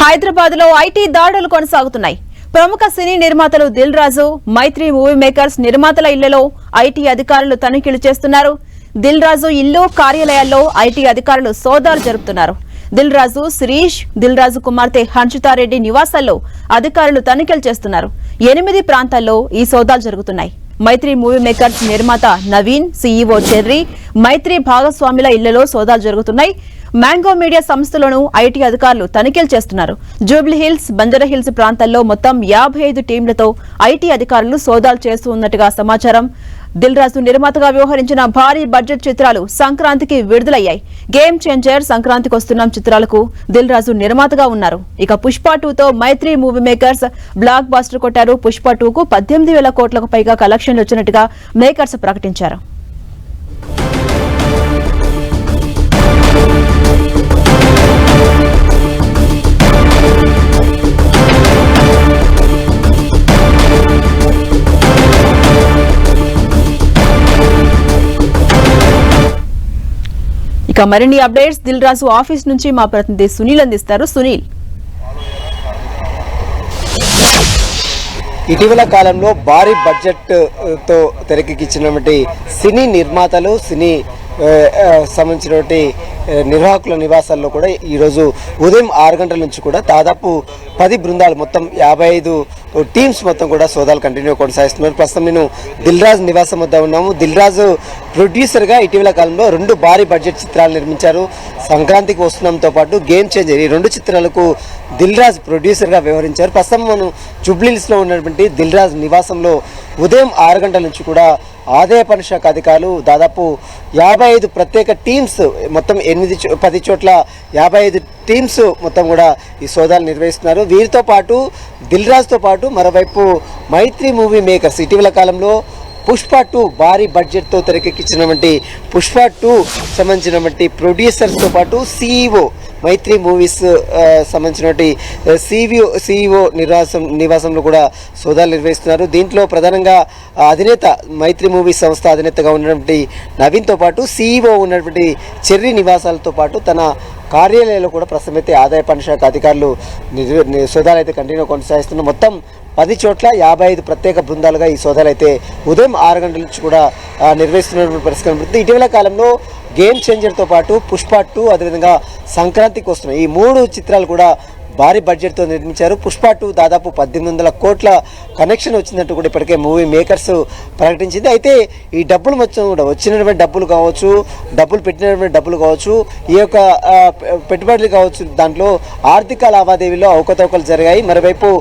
హైదరాబాద్ లో ఐటీ దాడులు కొనసాగుతున్నాయి. ప్రముఖ సినీ నిర్మాతలు దిల్ రాజు, మైత్రి మూవీ మేకర్స్ నిర్మాతల ఇళ్లలో ఐటీ అధికారులు తనిఖీలు చేస్తున్నారు. దిల్ రాజు ఇల్లు, కార్యాలయాల్లో ఐటీ అధికారులు సోదాలు జరుపుతున్నారు. దిల్ రాజు, శిరీష్, దిల్ రాజు కుమార్తె హన్షితారెడ్డి నివాసాల్లో అధికారులు తనిఖీలు చేస్తున్నారు. 8 ప్రాంతాల్లో ఈ సోదాలు జరుగుతున్నాయి. మైత్రి మూవీ మేకర్స్ నిర్మాత నవీన్, సీఈఓ చెర్రీ, మైత్రి భాగస్వాముల ఇళ్లలో సోదాలు జరుగుతున్నాయి. మ్యాంగో మీడియా సంస్థలను ఐటీ అధికారులు తనిఖీలు చేస్తున్నారు. జూబ్లీ హిల్స్, బంజారా హిల్స్ ప్రాంతాల్లో మొత్తం 55 టీంలతో ఐటీ అధికారులు సోదాలు చేస్తూ ఉన్నట్టుగా సమాచారం. దిల్ రాజు నిర్మాతగా వ్యవహరించిన భారీ బడ్జెట్ చిత్రాలు సంక్రాంతికి విడుదలయ్యాయి. గేమ్ చేంజర్, సంక్రాంతికి వస్తున్న చిత్రాలకు దిల్ రాజు నిర్మాతగా ఉన్నారు. ఇక పుష్ప 2తో మైత్రి మూవీ మేకర్స్ బ్లాక్ బాస్టర్ కొట్టారు. పుష్ప 2కు 18,000 కోట్లకు పైగా కలెక్షన్లు వచ్చినట్టుగా మేకర్స్ ప్రకటించారు. ఇక మరిన్ని అప్డేట్స్ దిల్ రాజు ఆఫీస్ నుంచి మా ప్రతినిధి సునీల్ అందిస్తారు. సునీల్, ఇటీవల కాలంలో భారీ బడ్జెట్ తో తెరకెక్కించినటువంటి సినీ నిర్మాతలు, సినీ సంబంధించినటువంటి నిర్వాహకుల నివాసాల్లో కూడా ఈరోజు ఉదయం 6 గంటల నుంచి కూడా దాదాపు 10 బృందాలు, మొత్తం 55 టీమ్స్ మొత్తం కూడా సోదాలు కంటిన్యూ కొనసాగిస్తున్నారు. ప్రస్తుతం నేను దిల్ రాజు నివాసం వద్ద ఉన్నాము. దిల్ రాజు ప్రొడ్యూసర్గా ఇటీవల కాలంలో 2 భారీ బడ్జెట్ చిత్రాలు నిర్మించారు. సంక్రాంతికి వస్తున్నాంతో పాటు గేమ్ చేంజర్, ఈ 2 చిత్రాలకు దిల్ రాజు ప్రొడ్యూసర్గా వ్యవహరించారు. ప్రస్తుతం మనం జూబ్లీహిల్స్లో ఉన్నటువంటి దిల్ రాజు నివాసంలో ఉదయం 6 గంటల నుంచి కూడా ఆదాయ పన్ను శాఖ అధికారులు దాదాపు 55 ప్రత్యేక టీమ్స్, మొత్తం 10 చోట్ల 55 టీమ్స్ మొత్తం కూడా ఈ సోదాలు నిర్వహిస్తున్నారు. వీరితో పాటు దిల్ రాజుతో పాటు మరోవైపు మైత్రి మూవీ మేకర్స్ ఇటీవల కాలంలో పుష్ప 2 భారీ బడ్జెట్తో తెరకెక్కించినటువంటి పుష్ప 2 సంబంధించినటువంటి ప్రొడ్యూసర్స్తో పాటు సీఈఓ, మైత్రి మూవీస్ సంబంధించినటువంటి సీఈఓ నివాసంలో కూడా సోదాలు నిర్వహిస్తున్నారు. దీంట్లో ప్రధానంగా అధినేత మైత్రి మూవీస్ సంస్థ అధినేతగా ఉన్నటువంటి నవీన్తో పాటు సీఈఓ ఉన్నటువంటి చెర్రీ నివాసాలతో పాటు తన కార్యాలయంలో కూడా ప్రస్తుతం అయితే ఆదాయ పన్ను శాఖ అధికారులు సోదాలు అయితే కంటిన్యూ కొనసాగిస్తున్నారు. మొత్తం 10 చోట్ల 55 ప్రత్యేక బృందాలుగా ఈ సోదాలు అయితే ఉదయం 6 గంటల నుంచి కూడా నిర్వహిస్తున్నటువంటి పరిస్థితి కనబడుతుంది. ఇటీవల కాలంలో గేమ్ చేంజర్తో పాటు పుష్ప 2, అదేవిధంగా సంక్రాంతికి వస్తున్నాయి, ఈ 3 చిత్రాలు కూడా భారీ బడ్జెట్తో నిర్మించారు. పుష్ప 2 దాదాపు 1800 కోట్ల కనెక్షన్ వచ్చినట్టు కూడా ఇప్పటికే మూవీ మేకర్స్ ప్రకటించింది. అయితే ఈ డబ్బులు మొత్తం కూడా వచ్చినటువంటి డబ్బులు కావచ్చు, డబ్బులు పెట్టినటువంటి డబ్బులు కావచ్చు, ఈ యొక్క పెట్టుబడులు కావచ్చు, దాంట్లో ఆర్థిక లావాదేవీలో అవకతవకలు జరిగాయి. మరోవైపు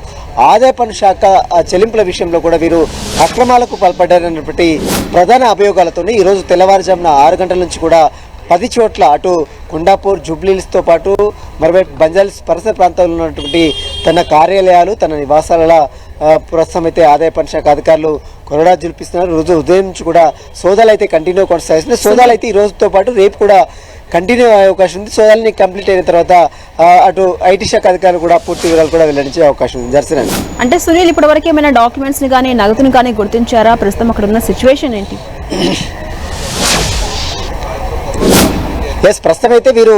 ఆదాయ పన్ను శాఖ చెల్లింపుల విషయంలో కూడా వీరు అక్రమాలకు పాల్పడ్డారన్నటువంటి ప్రధాన అభియోగాలతోనే ఈరోజు తెల్లవారుజామున 6 గంటల నుంచి కూడా 10 చోట్ల అటు కొండాపూర్, జూబ్లీహిల్స్తో పాటు మరోవైపు బంజారా పరిసర ప్రాంతాల్లో ఉన్నటువంటి తన కార్యాలయాలు, తన నివాసాల ప్రస్తుతం అయితే ఆదాయ పన్ను శాఖ అధికారులు కొరడా జులిపిస్తున్నారు. రోజు ఉదయం నుంచి కూడా సోదాలు అయితే కంటిన్యూ కొనసాగిస్తున్నాయి. సోదాలు అయితే ఈ రోజుతో పాటు రేపు కూడా కంటిన్యూ అయ్యే అవకాశం ఉంది. సోదాలని కంప్లీట్ అయిన తర్వాత అటు ఐటీ శాఖ అధికారులు కూడా పూర్తి వివరాలు కూడా వెల్లడించే అవకాశం ఉంది. జర్సనండి, అంటే సునీల్, ఇప్పటివరకు ఏమైనా డాక్యుమెంట్స్ ని కానీ నగదుని కానీ గుర్తించారా? ప్రస్తుతం అక్కడ ఉన్న సిచ్యువేషన్ ఏంటి? ప్రస్తుతం అయితే వీరు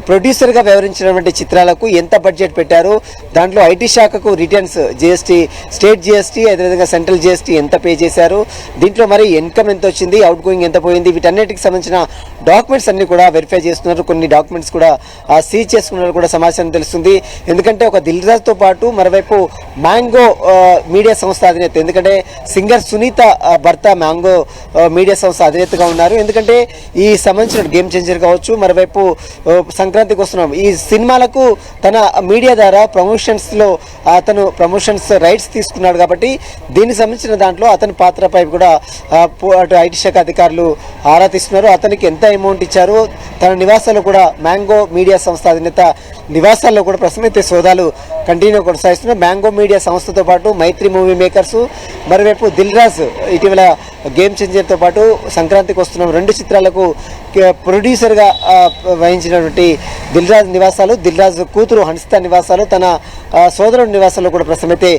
ప్రొడ్యూసర్గా వ్యవహరించినటువంటి చిత్రాలకు ఎంత బడ్జెట్ పెట్టారు, దాంట్లో ఐటీ శాఖకు రిటర్న్స్, జిఎస్టీ, స్టేట్ జిఎస్టీ, అదేవిధంగా సెంట్రల్ జిఎస్టీ ఎంత పే చేశారు, దీంట్లో మరి ఇన్కమ్ ఎంత వచ్చింది, అవుట్ గోయింగ్ ఎంత పోయింది, వీటన్నిటికి సంబంధించిన డాక్యుమెంట్స్ అన్ని కూడా వెరిఫై చేస్తున్నారు. కొన్ని డాక్యుమెంట్స్ కూడా సీజ్ చేసుకున్నారు కూడా సమాచారం తెలుస్తుంది. ఎందుకంటే ఒక దిల్ రాజుతో పాటు మరోవైపు మ్యాంగో మీడియా సంస్థ అధినేత, ఎందుకంటే సింగర్ సునీత భర్త మ్యాంగో మీడియా సంస్థ అధినేతగా ఉన్నారు. ఎందుకంటే ఈ సంబంధించిన గేమ్ చేంజర్ కావచ్చు, మరోవైపు సంక్రాంతికి వస్తున్నాం, ఈ సినిమాలకు తన మీడియా ద్వారా ప్రమోషన్స్లో అతను ప్రమోషన్స్ రైట్స్ తీసుకున్నాడు. కాబట్టి దీనికి సంబంధించిన దాంట్లో అతని పాత్రపై కూడా అటు ఐటీ శాఖ అధికారులు ఆరా తీస్తున్నారు. అతనికి ఎంత అమౌంట్ ఇచ్చారు, తన నివాసాల్లో కూడా మ్యాంగో మీడియా సంస్థ అధినేత నివాసాల్లో కూడా ప్రస్తుతం అయితే సోదాలు కంటిన్యూ కొనసాగిస్తున్నారు. మ్యాంగో మీడియా సంస్థతో పాటు మైత్రి మూవీ మేకర్స్, మరోవైపు దిల్ రాజు ఇటీవల గేమ్ చేంజర్తో పాటు సంక్రాంతికి వస్తున్నాం 2 చిత్రాలకు ప్రొడ్యూసర్గా వహించినటువంటి దిల్ రాజు నివాసాలు, దిల్ రాజు కూతురు హన్షిత నివాసాలు, తన సోదరుడి నివాసాల్లో కూడా ప్రస్తుతం అయితే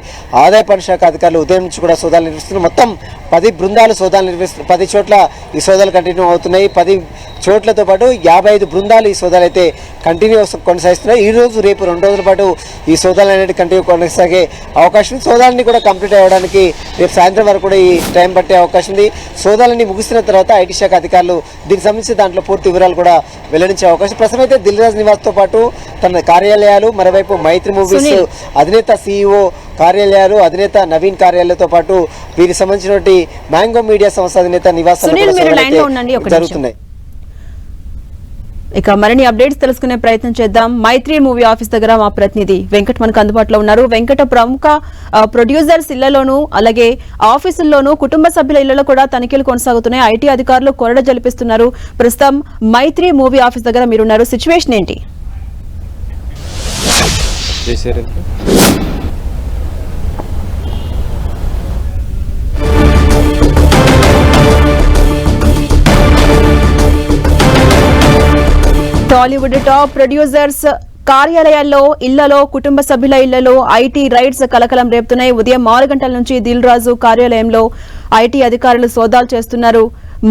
ఆదాయ పన్ను శాఖ అధికారులు ఉదయం నుంచి కూడా సోదాలు నిర్వహిస్తున్నారు. మొత్తం 10 బృందాలు సోదాలు నిర్వహిస్తున్నారు. 10 చోట్ల ఈ సోదాలు కంటిన్యూ అవుతున్నాయి. 10 చోట్లతో పాటు 55 బృందాలు ఈ సోదాలు అయితే కంటిన్యూస్ కొనసాగిస్తున్నాయి. ఈ రోజు రేపు 2 రోజుల పాటు ఈ సోదాలు అనేది కంటిన్యూ కొనసాగే అవకాశం ఉంది. సోదాలన్నీ కూడా కంప్లీట్ అవ్వడానికి రేపు సాయంత్రం వరకు కూడా ఈ టైం పట్టే అవకాశం ఉంది. సోదాలన్నీ ముగిసిన తర్వాత ఐటీ శాఖ అధికారులు దీనికి సంబంధించి దాంట్లో పూర్తి వివరాలు కూడా వెల్లడించే అవకాశం. ప్రస్తుతం అయితే దిల్ రాజు నివాస్తో పాటు తన కార్యాలయాలు, మరోవైపు మైత్రి మూవీస్ అధినేత CEO కార్యాలయాలు, అధినేత నవీన్ కార్యాలయాలతో పాటు వీరికి సంబంధించినటువంటి మ్యాంగో మీడియా సంస్థ అధినేత నివాసాలు జరుగుతున్నాయి. ఇక మరిన్ని అప్డేట్స్ తెలుసుకునే ప్రయత్నం చేద్దాం. మైత్రి మూవీ ఆఫీస్ దగ్గర మా ప్రతినిధి వెంకట్ మనకు అందుబాటులో ఉన్నారు. వెంకట, ప్రముఖ ప్రొడ్యూసర్స్ ఇళ్లలోనూ అలాగే ఆఫీసుల్లోనూ కుటుంబ సభ్యుల ఇళ్లలో కూడా తనిఖీలు కొనసాగుతున్నాయి. ఐటీ అధికారులు కొరడ జలిపిస్తున్నారు. ప్రస్తుతం మైత్రి మూవీ ఆఫీస్ దగ్గర మీరున్నారు. సిచ్యువేషన్ ఏంటి? టాలీవుడ్ టాప్ ప్రొడ్యూసర్స్ కార్యాలయాల్లో, ఇళ్లలో, కుటుంబ సభ్యుల ఇళ్లలో ఐటీ రైడ్స్ కలకలం రేపుతున్నాయి. ఉదయం 6 గంటల నుంచి దిల్ రాజు కార్యాలయంలో ఐటీ అధికారులు సోదాలు చేస్తున్నారు.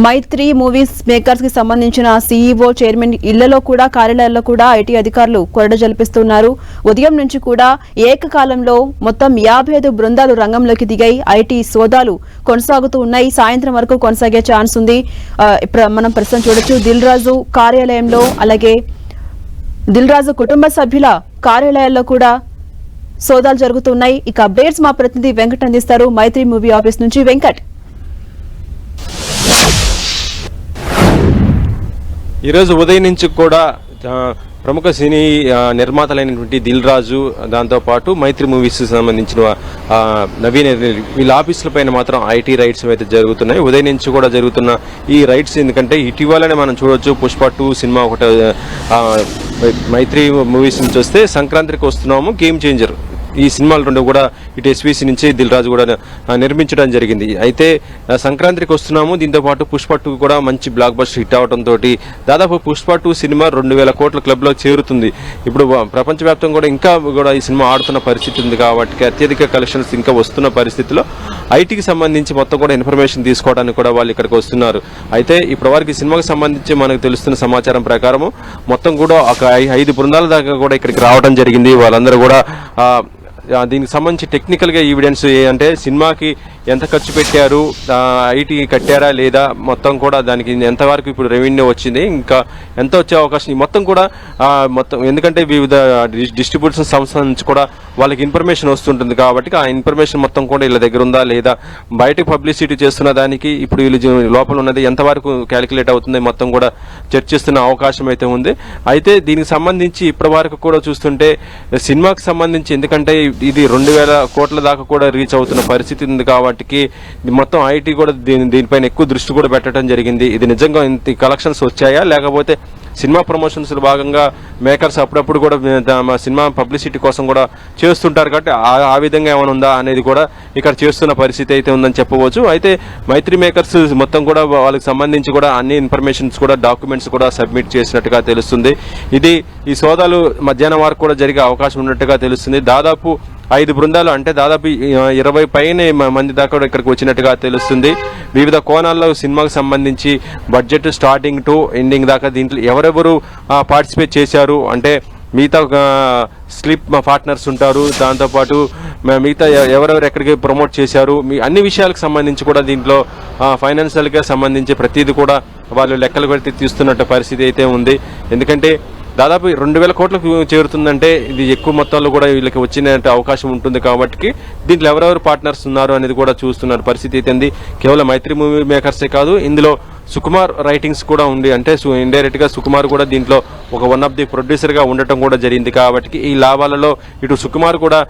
మైత్రి మూవీస్ మేకర్స్ కి సంబంధించిన CEO, చైర్మన్ ఇళ్లలో కూడా, కార్యాలయాల్లో కూడా ఐటీ అధికారులు కొరడ జలిపిస్తున్నారు. ఉదయం నుంచి కూడా ఏకకాలంలో మొత్తం 55 బృందాలు రంగంలోకి దిగాయి. ఐటీ సోదాలు కొనసాగుతూ ఉన్నాయి. సాయంత్రం వరకు కొనసాగే ఛాన్స్ ఉంది. మనం ప్రస్తుతం చూడొచ్చు దిల్ రాజు కార్యాలయంలో, అలాగే దిల్ రాజు కుటుంబ సభ్యుల కార్యాలయాల్లో కూడా సోదాలు జరుగుతున్నాయి. ఇక అప్డేట్స్ మా ప్రతినిధి వెంకట్ అందిస్తారు మైత్రి మూవీ ఆఫీస్ నుంచి. వెంకట్, ఈరోజు ఉదయం నుంచి కూడా ప్రముఖ సినీ నిర్మాతలైనటువంటి దిల్ రాజు, దాంతోపాటు మైత్రి మూవీస్ సంబంధించిన నవీన్, వీళ్ళ ఆఫీసుల పైన మాత్రం ఐటీ రైడ్స్ అయితే జరుగుతున్నాయి. ఉదయం నుంచి కూడా జరుగుతున్న ఈ రైడ్స్ ఎందుకంటే ఇటీవలనే మనం చూడొచ్చు పుష్ప 2 సినిమా ఒకటి మైత్రి మూవీస్ నుంచి వస్తే, సంక్రాంతికి వస్తున్నాము గేమ్ చేంజర్, ఈ సినిమాలు 2 కూడా ఇటు SVC నుంచి దిల్ రాజు కూడా నిర్మించడం జరిగింది. అయితే సంక్రాంతికి వస్తున్నాము, దీంతో పాటు పుష్ప 2 కూడా మంచి బ్లాక్ బస్టర్ హిట్ అవడంతో దాదాపు పుష్ప 2 సినిమా 2000 కోట్ల క్లబ్లో చేరుతుంది. ఇప్పుడు ప్రపంచవ్యాప్తంగా కూడా ఇంకా కూడా ఈ సినిమా ఆడుతున్న పరిస్థితి ఉంది కాబట్టి అత్యధిక కలెక్షన్స్ ఇంకా వస్తున్న పరిస్థితిలో ఐటీకి సంబంధించి మొత్తం కూడా ఇన్ఫర్మేషన్ తీసుకోవడానికి కూడా వాళ్ళు ఇక్కడికి వస్తున్నారు. అయితే ఇప్పటివరకు ఈ సినిమాకి సంబంధించి మనకు తెలుస్తున్న సమాచారం ప్రకారము మొత్తం కూడా ఒక 5 బృందాల దాకా కూడా ఇక్కడికి రావడం జరిగింది. వాళ్ళందరూ కూడా దీనికి సంబంధించి టెక్నికల్గా ఎవిడెన్స్ అంటే సినిమాకి ఎంత ఖర్చు పెట్టారు, ఐటీ కట్టారా లేదా, మొత్తం కూడా దానికి ఎంతవరకు ఇప్పుడు రెవెన్యూ వచ్చింది, ఇంకా ఎంత వచ్చే అవకాశం, మొత్తం కూడా మొత్తం ఎందుకంటే వివిధ డిస్ట్రిబ్యూషన్ సంస్థల నుంచి కూడా వాళ్ళకి ఇన్ఫర్మేషన్ వస్తుంటుంది కాబట్టి ఆ ఇన్ఫర్మేషన్ మొత్తం కూడా వీళ్ళ దగ్గర ఉందా లేదా, బయటకు పబ్లిసిటీ చేస్తున్న దానికి ఇప్పుడు వీళ్ళు లోపల ఉన్నది ఎంతవరకు క్యాలిక్యులేట్ అవుతుంది మొత్తం కూడా చర్చిస్తున్న అవకాశం అయితే ఉంది. అయితే దీనికి సంబంధించి ఇప్పటి వరకు కూడా చూస్తుంటే సినిమాకి సంబంధించి ఎందుకంటే ఇది 2000 కోట్ల దాకా కూడా రీచ్ అవుతున్న పరిస్థితి ఉంది కాబట్టి మొత్తం ఐటీ కూడా దీనిపైన ఎక్కువ దృష్టి కూడా పెట్టడం జరిగింది. ఇది నిజంగా ఇంత కలెక్షన్స్ వచ్చాయా, లేకపోతే సినిమా ప్రమోషన్స్ భాగంగా మేకర్స్ అప్పుడప్పుడు కూడా సినిమా పబ్లిసిటీ కోసం కూడా చేస్తుంటారు కాబట్టి ఆ విధంగా ఏమైనా ఉందా అనేది కూడా ఇక్కడ చేస్తున్న పరిస్థితి అయితే ఉందని చెప్పవచ్చు. అయితే మైత్రి మేకర్స్ మొత్తం కూడా వాళ్ళకి సంబంధించి కూడా అన్ని ఇన్ఫర్మేషన్స్ కూడా డాక్యుమెంట్స్ కూడా సబ్మిట్ చేసినట్టుగా తెలుస్తుంది. ఇది ఈ సోదాలు మధ్యాహ్నం వరకు కూడా జరిగే అవకాశం ఉన్నట్టుగా తెలుస్తుంది. దాదాపు 5 బృందాలు అంటే దాదాపు 20 పైన మంది దాకా ఇక్కడికి వచ్చినట్టుగా తెలుస్తుంది. వివిధ కోణాల్లో సినిమాకు సంబంధించి బడ్జెట్ స్టార్టింగ్ టు ఎండింగ్ దాకా దీంట్లో ఎవరెవరు పార్టిసిపేట్ చేశారు అంటే మిగతా స్లిప్ పార్ట్నర్స్ ఉంటారు, దాంతోపాటు మిగతా ఎవరెవరు ఎక్కడికి ప్రమోట్ చేశారు, అన్ని విషయాలకు సంబంధించి కూడా దీంట్లో ఫైనాన్షియల్గా సంబంధించి ప్రతిదీ కూడా వాళ్ళు లెక్కలు పెడితే తీస్తున్నట్టు పరిస్థితి అయితే ఉంది. ఎందుకంటే దాదాపు 2000 కోట్లకు చేరుతుందంటే ఇది ఎక్కువ మొత్తంలో కూడా వీళ్ళకి వచ్చిన అవకాశం ఉంటుంది కాబట్టి దీంట్లో ఎవరెవరు పార్ట్నర్స్ ఉన్నారు అనేది కూడా చూస్తున్నారు పరిస్థితి అయితే ఉంది. కేవలం మైత్రి మూవీ మేకర్సే కాదు, ఇందులో సుకుమార్ రైటింగ్స్ కూడా ఉంది. అంటే ఇండైరెక్ట్ గా సుకుమార్ కూడా దీంట్లో ఒక వన్ ఆఫ్ ది ప్రొడ్యూసర్ గా ఉండటం కూడా జరిగింది కాబట్టి ఈ లాభాలలో ఇటు సుకుమార్ కూడా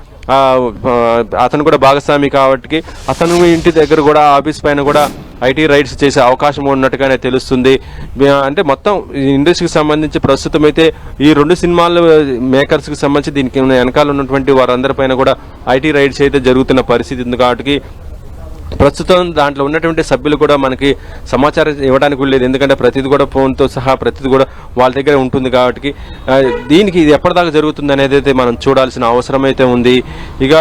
అతను కూడా భాగస్వామి కాబట్టి అతను ఇంటి దగ్గర కూడా ఆఫీస్ పైన కూడా ఐటీ రైడ్స్ చేసే అవకాశం ఉన్నట్టుగానే తెలుస్తుంది. అంటే మొత్తం ఇండస్ట్రీకి సంబంధించి ప్రస్తుతం అయితే ఈ 2 సినిమాలు మేకర్స్కి సంబంధించి దీనికి వెనకాల ఉన్నటువంటి వారందరిపైన కూడా ఐటీ రైడ్స్ అయితే జరుగుతున్న పరిస్థితి ఉంది కాబట్టి ప్రస్తుతం దాంట్లో ఉన్నటువంటి సభ్యులు కూడా మనకి సమాచారం ఇవ్వడానికి లేదు. ఎందుకంటే ప్రతిది కూడా ఫోన్తో సహా ప్రతిది కూడా వాళ్ళ దగ్గర ఉంటుంది కాబట్టి దీనికి ఇది ఎప్పటిదాకా జరుగుతుంది అనేది అయితే మనం చూడాల్సిన అవసరం అయితే ఉంది. ఇక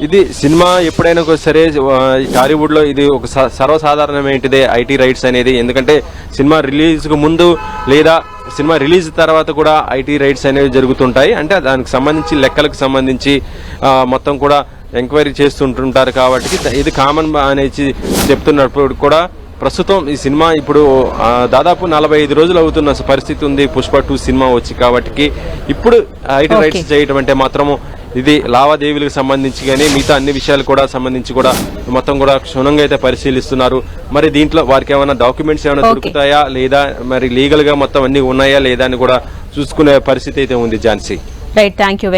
ఇది సినిమా ఎప్పుడైనా సరే టాలీవుడ్ లో ఇది ఒక సర్వసాధారణమైనదే ఐటీ రైట్స్ అనేది. ఎందుకంటే సినిమా రిలీజ్ కు ముందు లేదా సినిమా రిలీజ్ తర్వాత కూడా ఐటీ రైట్స్ అనేవి జరుగుతుంటాయి. అంటే దానికి సంబంధించి లెక్కలకు సంబంధించి మొత్తం కూడా ఎంక్వైరీ చేస్తుంటుంటారు. కాబట్టి ఇది కామన్ అనేది చెప్తున్నప్పుడు కూడా ప్రస్తుతం ఈ సినిమా ఇప్పుడు దాదాపు 45 రోజులు అవుతున్న పరిస్థితి ఉంది పుష్ప 2 సినిమా వచ్చి. కాబట్టి ఇప్పుడు ఐటీ రైట్స్ చేయటం అంటే మాత్రము ఇది లావాదేవీలకు సంబంధించి కానీ మిగతా అన్ని విషయాలు కూడా సంబంధించి కూడా మొత్తం కూడా క్షుణ్ణంగా అయితే పరిశీలిస్తున్నారు. మరి దీంట్లో వారికి ఏమైనా డాక్యుమెంట్స్ ఏమైనా దొరుకుతాయా లేదా మరి లీగల్ గా మొత్తం అన్ని ఉన్నాయా లేదా అని కూడా చూసుకునే పరిస్థితి అయితే ఉంది. ఝాన్సీ. Right, thank you.